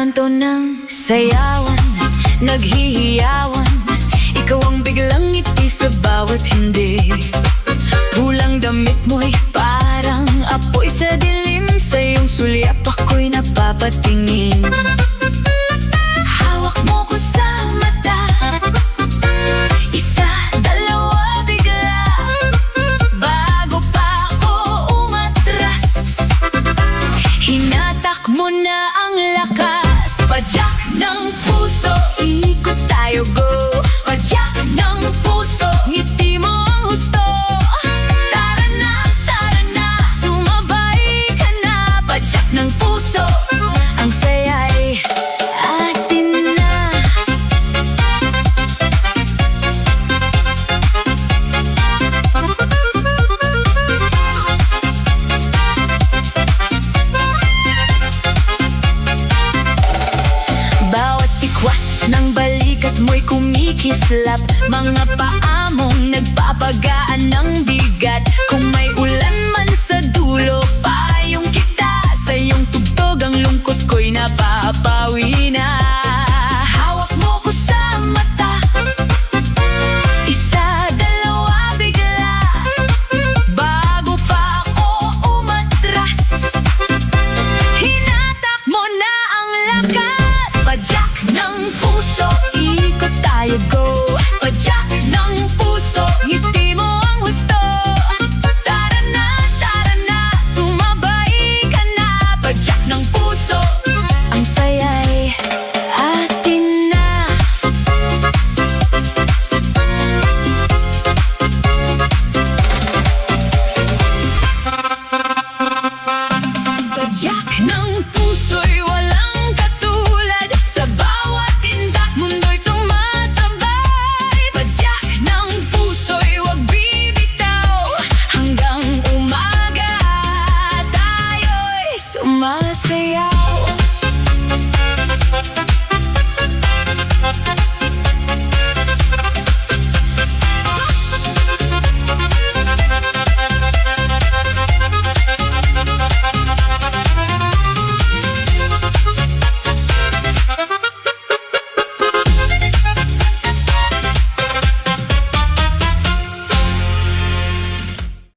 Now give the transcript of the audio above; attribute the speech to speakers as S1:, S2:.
S1: kanto ng sayawan, naghihiyawan. Ikaw ang biglang ngiti sa bawat hindi. Pulang damit mo'y parang apoy sa dilim. Sa iyong sulyap ako'y napapatingin. Hawak mo ko sa mata, isa, dalawa, bigla. Bago pa ako umatras, hinatak mo na ang lakas. Padyak ng puso, ikot tayo, go. Padyak ng puso, ngiti mo ang husto. Tara na, sumabay ka na. Padyak ng puso, ang saya'y atin na. Bawat tikwas ng balikat mo'y kumikislap. Mga paa mong nagpapagaan ng bigat.